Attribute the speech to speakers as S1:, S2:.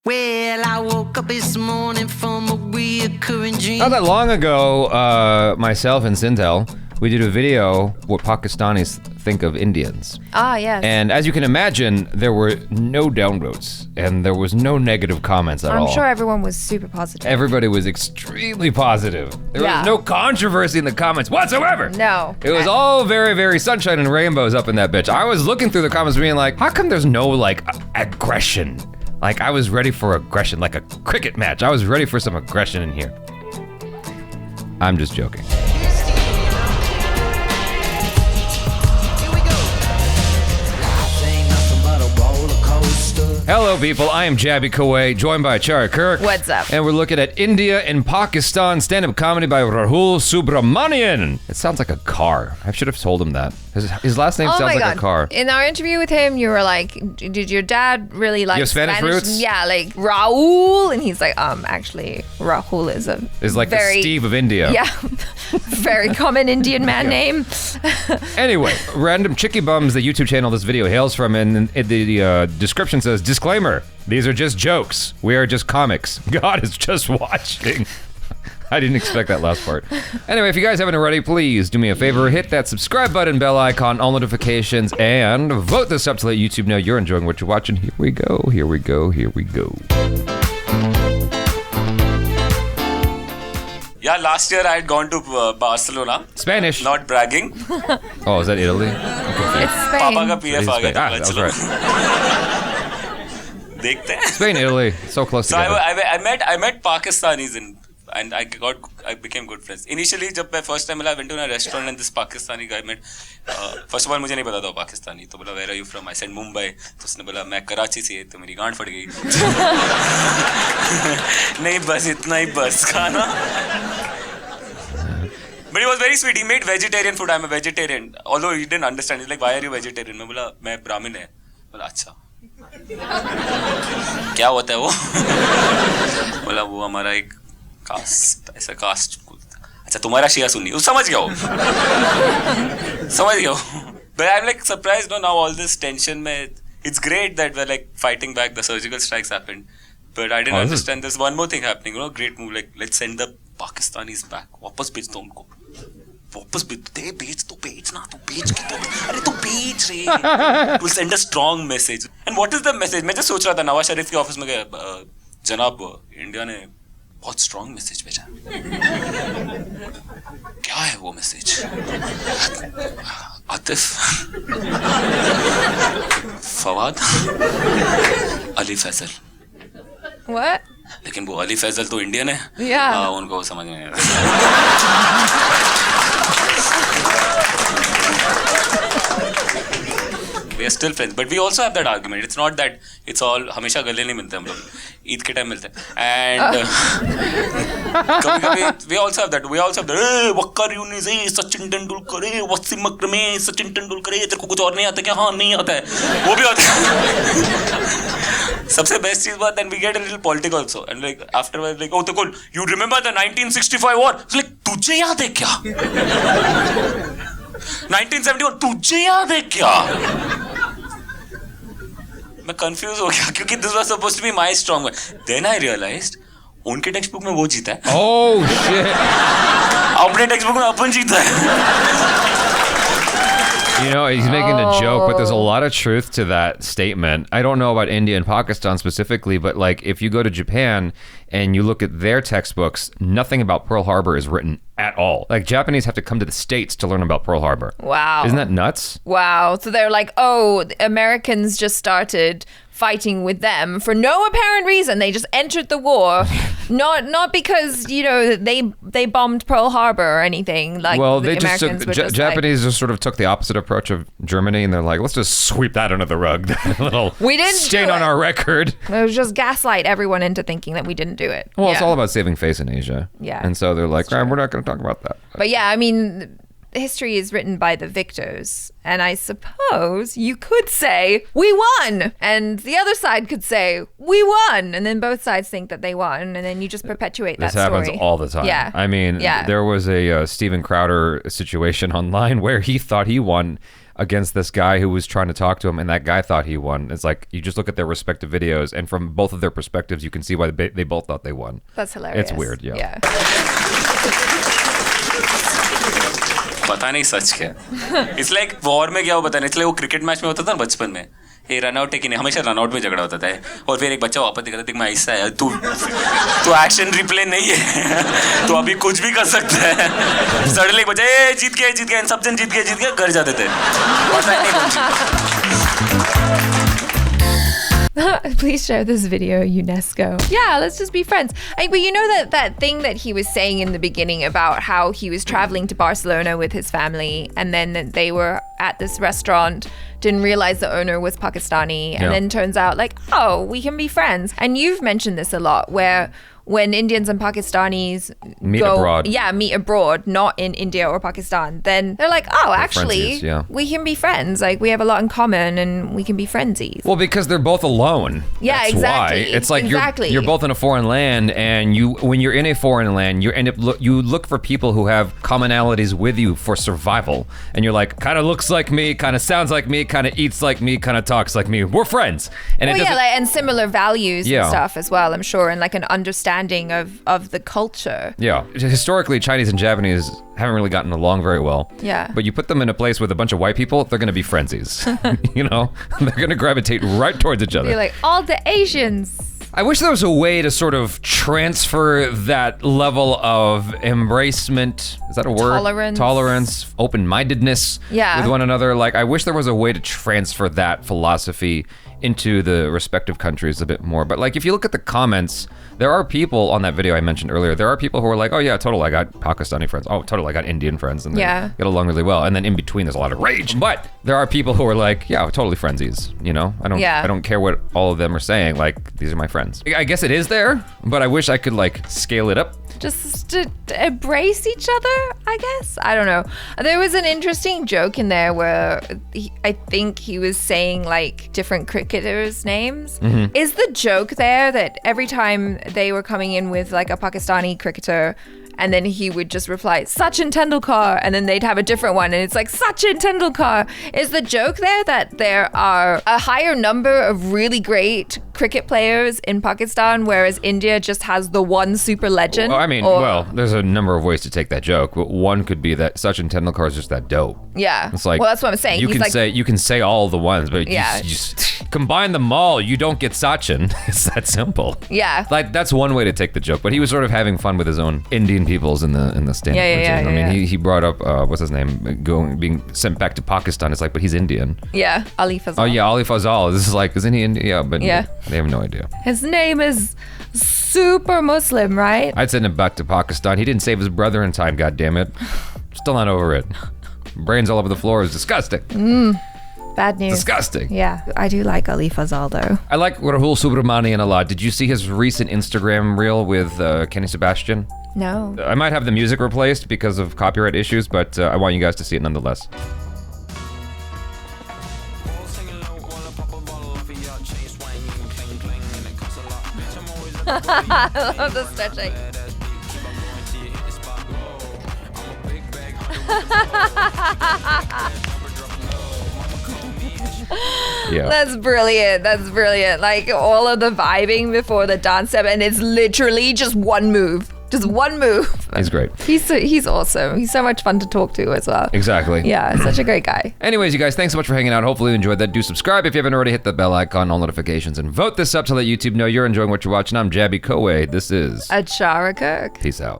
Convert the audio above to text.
S1: Well, I woke up this morning from a reoccurring dream.
S2: Not that long ago, myself and Sintel, we did a video what Pakistanis think of Indians.
S3: Ah, yes.
S2: And as you can imagine, there were no downvotes and there was no negative comments at all.
S3: I'm sure everyone was super positive.
S2: Everybody was extremely positive. There was no controversy in the comments whatsoever.
S3: No.
S2: It was all very, very sunshine and rainbows up in that bitch. I was looking through the comments being like, how come there's no like aggression? Like I was ready for aggression, like a cricket match. I was ready for some aggression in here. I'm just joking. Hello people, I am Jaby KOAY, joined by ACHARA KIRK.
S3: What's up?
S2: And we're looking at India and Pakistan stand-up comedy by RAHUL SUBRAMANIAN. It sounds like a car. I should have told him that. His last name sounds like a car.
S3: In our interview with him, you were like, did your dad really like
S2: Spanish roots?
S3: Yeah, like Rahul. And he's like, actually, Rahul is
S2: like
S3: very,
S2: the Steve of India.
S3: Yeah, very common Indian man name.
S2: Anyway, random chicky bums, the YouTube channel this video hails from, and the description says, disclaimer, these are just jokes. We are just comics. God is just watching. I didn't expect that last part. Anyway, if you guys haven't already, please do me a favor, hit that subscribe button, bell icon, all notifications, and vote this up to let YouTube know you're enjoying what you're watching. Here we go, here we go, here we go.
S4: Yeah, last year I had gone to Barcelona.
S2: Spanish.
S4: Not bragging.
S2: Oh, is that Italy?
S3: It's Spain.
S4: पापा का PF आ गया था.
S2: That was right.
S4: देखते हैं.
S2: Spain, Italy, so close
S4: So
S2: together.
S4: I met Pakistanis and I became good friends. Initially, जब मैं first time I went to a restaurant and this Pakistani guy met. First of all, मुझे नहीं पता था वो पाकिस्तानी. तो बोला, where are you from? I said Mumbai. तो उसने बोला, मैं कराची से. तो मेरी गांड फट गई. नहीं बस इतना ही बस खाना. But he was very sweet. He made vegetarian food. I'm a vegetarian. Although he didn't understand. He's like, why are you vegetarian? मैं बोला, मैं ब्राह्मण है. बोला, अच्छा. क्या होता है वो? बोला, वो हमारा एक कास्ट, ऐसा कास्ट. अच्छा, तुम्हारा शिया सुन्नी. वो समझ गया वो. समझ गया वो. But I'm like surprised, no, now all this tension में. It's great that we're like fighting back. The surgical strikes happened. But I didn't understand. There's one more thing happening. You know, great move. Like, let's send the Pakistanis back. वापस भेज दो उनको. वापस भेज दो बेचना तो बेच के दो. अरे तो बेच रे. It will send a strong message. And what is the message? मैं just सोच रहा था नवाज शरीफ के ऑफिस में गया. जनाब, इंडिया ने बहुत strong message भेजा. क्या है वो message? आतिफ, फवाद, अली फैसल.
S3: What?
S4: लेकिन वो अली फैजल तो इंडियन है.
S3: Yeah.
S4: उनको समझ में नहीं आता. We are still friends, but we also have that argument. It's not that it's all हमेशा गले नहीं मिलते हम लोग. ईद के टाइम मिलते हैं. And कभी-कभी we also have that. वक्कर Younis है, सचिन तेंदुलकर है, वसीम अकरम है, सचिन तेंदुलकर है. तेरे को कुछ और नहीं आता क्या? हाँ, नहीं आता है. वो भी होता है. सबसे बेस्ट चीज बात, and we get a little political also. And like afterwards, like, oh, तो कौन? You remember the 1965 war? It's like, तुझे याद है क्या? 1971 तुझे याद है क्या? मैं कंफ्यूज हो गया क्योंकि this was supposed to be my strong one. Then I realized उनके टेक्स्ट बुक में वो जीता है.
S2: Oh shit.
S4: अपने टेक्स्ट बुक में अपन जीता है.
S2: You know, he's making a joke, but there's a lot of truth to that statement. I don't know about India and Pakistan specifically, but like if you go to Japan and you look at their textbooks, nothing about Pearl Harbor is written at all. Like Japanese have to come to the States to learn about Pearl Harbor.
S3: Wow.
S2: Isn't that nuts?
S3: Wow. So they're like, oh, the Americans just started fighting with them for no apparent reason. They just entered the war, not because, you know, they bombed Pearl Harbor or anything. Like,
S2: well,
S3: the
S2: they just
S3: Americans
S2: took, Japanese just sort of took the opposite approach of Germany, and they're like, let's just sweep that under the rug. That little
S3: we didn't
S2: stain on our record.
S3: It was just gaslight everyone into thinking that we didn't do it.
S2: Well, it's all about saving face in Asia.
S3: Yeah.
S2: And so they're like, we're not going to talk about that.
S3: But yeah, I mean, history is written by the victors. And I suppose you could say, we won. And the other side could say, we won. And then both sides think that they won. And then you just perpetuate that story.
S2: This happens all the time.
S3: Yeah.
S2: I mean, there was a Steven Crowder situation online where he thought he won against this guy who was trying to talk to him, and that guy thought he won. It's like you just look at their respective videos, and from both of their perspectives, you can see why they both thought they won.
S3: That's hilarious.
S2: It's weird, yeah.
S4: पता नहीं सच क्या. It's like war में क्या हो पता नहीं. It's like वो cricket match में होता था ना बचपन में. ये रन आउट है कि नहीं, हमेशा रन आउट में झगड़ा होता था. और फिर एक बच्चा वापस दिखाता था कि मैं ऐसा है, तू एक्शन रिप्ले नहीं है, तो अभी कुछ भी कर सकता है. सडनली एक बच्चा जीत गया, सब जन जीत गए, घर जाते थे. पता नहीं कौन जीता.
S3: Please share this video, UNESCO. Yeah, let's just be friends. But you know that thing that he was saying in the beginning about how he was traveling to Barcelona with his family, and then they were at this restaurant, didn't realize the owner was Pakistani, and then turns out like, oh, we can be friends. And you've mentioned this a lot, where when Indians and Pakistanis
S2: meet abroad.
S3: Yeah, meet abroad, not in India or Pakistan, then they're like, oh, actually, we can be friends. Like, we have a lot in common and we can be friendsies.
S2: Well, because they're both alone.
S3: Yeah,
S2: That's
S3: exactly.
S2: Why. It's like you're both in a foreign land, and when you're in a foreign land, you look for people who have commonalities with you for survival. And you're like, kind of looks like me, kind of sounds like me, kind of eats like me, kind of talks like me. We're friends. And
S3: and similar values and stuff as well, I'm sure, and like an understanding of the culture.
S2: Yeah. Historically, Chinese and Japanese haven't really gotten along very well.
S3: Yeah.
S2: But you put them in a place with a bunch of white people, they're going to be frenzies. You know? They're going to gravitate right towards each other.
S3: You're like, all the Asians.
S2: I wish there was a way to sort of transfer that level of embracement. Is that a word? Tolerance, open-mindedness with one another. Like, I wish there was a way to transfer that philosophy into the respective countries a bit more. But like, if you look at the comments, there are people on that video I mentioned earlier, there are people who are like, oh yeah, totally, I got Pakistani friends. Oh, totally, I got Indian friends. And they get along really well. And then in between, there's a lot of rage. But there are people who are like, yeah, totally friendsies, you know? I don't care what all of them are saying. Like, these are my friends. I guess it is there, but I wish I could like scale it up.
S3: Just to embrace each other, I guess. I don't know. There was an interesting joke in there where I think he was saying like different cricketers' names. Mm-hmm. Is the joke there that every time they were coming in with like a Pakistani cricketer, and then he would just reply, Sachin Tendulkar, and then they'd have a different one, and it's like, Sachin Tendulkar. Is the joke there that there are a higher number of really great cricket players in Pakistan, whereas India just has the one super legend?
S2: Well, I mean, there's a number of ways to take that joke. One could be that Sachin Tendulkar is just that dope.
S3: Yeah.
S2: It's like,
S3: well, that's what I'm saying.
S2: You can say all the ones, but you just combine them all, you don't get Sachin. It's that simple.
S3: Yeah.
S2: Like, that's one way to take the joke, but he was sort of having fun with his own Indian peoples in the stand-up routine. I mean, he brought up what's his name, being sent back to Pakistan. It's like, but he's Indian.
S3: Yeah, Ali Fazal.
S2: Oh yeah, Ali Fazal. This is like, isn't he Indian? Yeah, but they have no idea.
S3: His name is super Muslim, right?
S2: I'd send him back to Pakistan. He didn't save his brother in time. God damn it! Still not over it. Brains all over the floor is disgusting.
S3: Bad news.
S2: Disgusting.
S3: Yeah, I do like Ali Fazal though.
S2: I like RAHUL Subramanian a lot. Did you see his recent Instagram reel with Kenny Sebastian?
S3: No.
S2: I might have the music replaced because of copyright issues, but I want you guys to see it nonetheless.
S3: I love the stretching.
S2: Yeah.
S3: That's brilliant. That's brilliant. Like all of the vibing before the dance step, and it's literally just one move. Just one move.
S2: He's great.
S3: He's awesome. He's so much fun to talk to as well.
S2: Exactly.
S3: Yeah, such a great guy.
S2: Anyways, you guys, thanks so much for hanging out. Hopefully you enjoyed that. Do subscribe if you haven't already. Hit the bell icon, all notifications, and vote this up to let YouTube know you're enjoying what you're watching. I'm Jaby KOAY. This is
S3: ACHARA KIRK.
S2: Peace out.